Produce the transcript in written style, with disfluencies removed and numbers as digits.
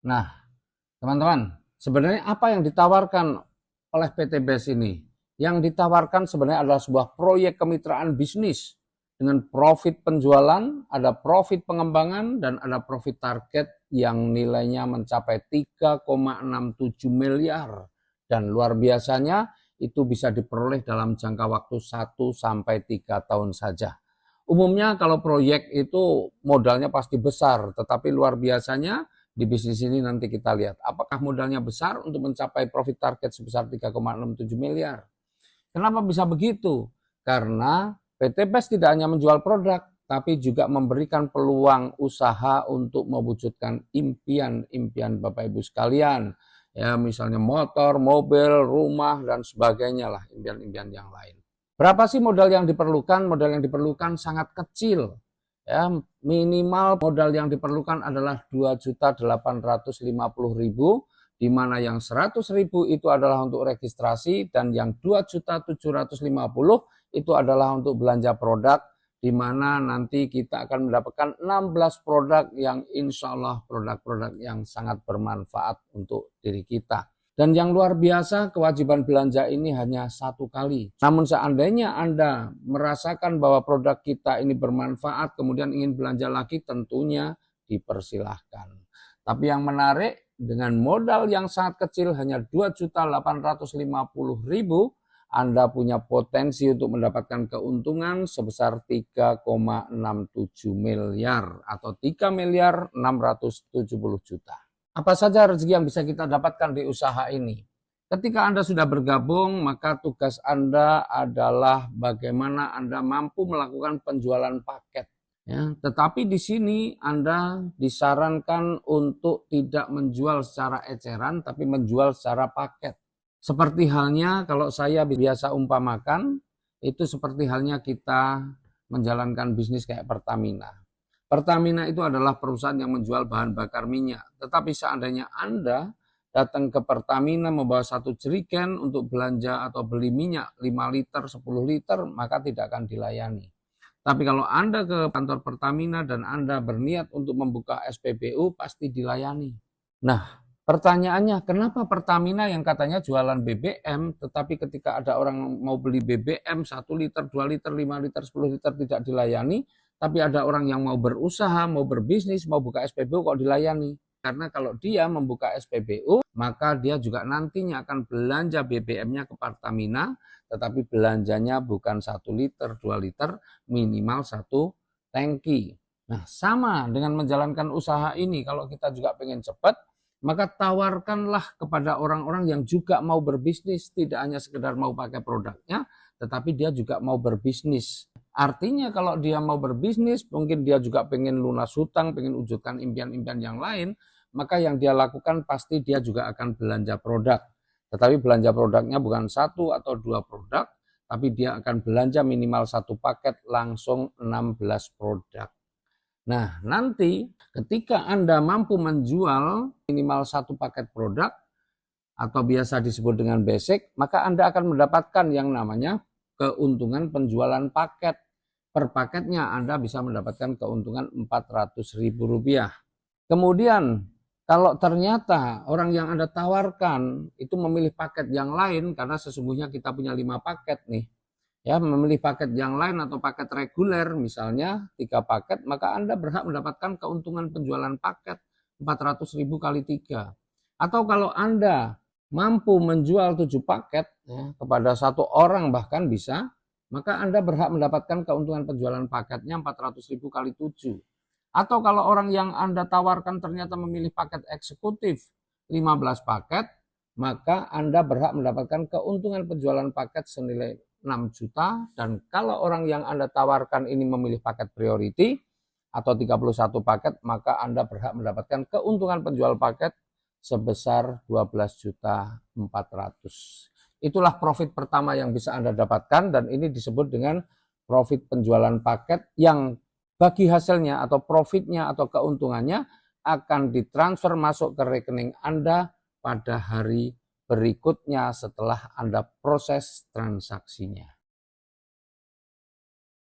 Nah, teman-teman, sebenarnya apa yang ditawarkan oleh PT BES ini? Yang ditawarkan sebenarnya adalah sebuah proyek kemitraan bisnis dengan profit penjualan, ada profit pengembangan, dan ada profit target yang nilainya mencapai 3,67 miliar. Dan luar biasanya itu bisa diperoleh dalam jangka waktu 1-3 tahun saja. Umumnya kalau proyek itu modalnya pasti besar, tetapi luar biasanya di bisnis ini nanti kita lihat apakah modalnya besar untuk mencapai profit target sebesar 3,67 miliar. Kenapa bisa begitu? Karena PT BES tidak hanya menjual produk, tapi juga memberikan peluang usaha untuk mewujudkan impian-impian Bapak Ibu sekalian. Ya, misalnya motor, mobil, rumah, dan sebagainya lah, impian-impian yang lain. Berapa sih modal yang diperlukan? Modal yang diperlukan sangat kecil. Ya, minimal modal yang diperlukan adalah 2.850.000, di mana yang 100.000 itu adalah untuk registrasi dan yang 2.750.000 itu adalah untuk belanja produk, di mana nanti kita akan mendapatkan 16 produk yang insya Allah produk-produk yang sangat bermanfaat untuk diri kita. Dan yang luar biasa, kewajiban belanja ini hanya 1 kali. Namun seandainya Anda merasakan bahwa produk kita ini bermanfaat, kemudian ingin belanja lagi, tentunya dipersilahkan. Tapi yang menarik, dengan modal yang sangat kecil, hanya 2.850.000, Anda punya potensi untuk mendapatkan keuntungan sebesar 3,67 miliar atau 3.670.000.000. Apa saja rezeki yang bisa kita dapatkan di usaha ini? Ketika Anda sudah bergabung, maka tugas Anda adalah bagaimana Anda mampu melakukan penjualan paket. Ya, tetapi di sini Anda disarankan untuk tidak menjual secara eceran, tapi menjual secara paket. Seperti halnya kalau saya biasa umpamakan, itu seperti halnya kita menjalankan bisnis kayak Pertamina. Pertamina itu adalah perusahaan yang menjual bahan bakar minyak. Tetapi seandainya Anda datang ke Pertamina membawa 1 jerigen untuk belanja atau beli minyak 5 liter, 10 liter, maka tidak akan dilayani. Tapi kalau Anda ke kantor Pertamina dan Anda berniat untuk membuka SPBU, pasti dilayani. Nah, pertanyaannya, kenapa Pertamina yang katanya jualan BBM, tetapi ketika ada orang mau beli BBM 1 liter, 2 liter, 5 liter, 10 liter tidak dilayani, tapi ada orang yang mau berusaha, mau berbisnis, mau buka SPBU kok dilayani? Karena kalau dia membuka SPBU, maka dia juga nantinya akan belanja BBM-nya ke Pertamina, tetapi belanjanya bukan 1 liter, 2 liter, minimal 1 tangki. Nah, sama dengan menjalankan usaha ini, kalau kita juga pengen cepat, maka tawarkanlah kepada orang-orang yang juga mau berbisnis, tidak hanya sekedar mau pakai produknya, tetapi dia juga mau berbisnis. Artinya kalau dia mau berbisnis, mungkin dia juga pengen lunas hutang, pengen wujudkan impian-impian yang lain, maka yang dia lakukan pasti dia juga akan belanja produk. Tetapi belanja produknya bukan 1 atau 2 produk, tapi dia akan belanja minimal 1 paket langsung 16 produk. Nah, nanti ketika Anda mampu menjual minimal 1 paket produk, atau biasa disebut dengan basic, maka Anda akan mendapatkan yang namanya keuntungan penjualan paket. Per paketnya Anda bisa mendapatkan keuntungan Rp400.000. Kemudian kalau ternyata orang yang Anda tawarkan itu memilih paket yang lain, karena sesungguhnya kita punya 5 paket nih, ya, memilih paket yang lain atau paket reguler misalnya 3 paket, maka Anda berhak mendapatkan keuntungan penjualan paket 400.000 kali 3. Atau kalau Anda mampu menjual 7 paket ya, kepada 1 orang bahkan bisa, maka Anda berhak mendapatkan keuntungan penjualan paketnya 400.000 kali 7. Atau kalau orang yang Anda tawarkan ternyata memilih paket eksekutif 15 paket, maka Anda berhak mendapatkan keuntungan penjualan paket senilai 6 juta. Dan kalau orang yang Anda tawarkan ini memilih paket priority atau 31 paket, maka Anda berhak mendapatkan keuntungan penjual paket sebesar 12.400.000. Itulah profit pertama yang bisa Anda dapatkan, dan ini disebut dengan profit penjualan paket yang bagi hasilnya atau profitnya atau keuntungannya akan ditransfer masuk ke rekening Anda pada hari berikutnya setelah Anda proses transaksinya.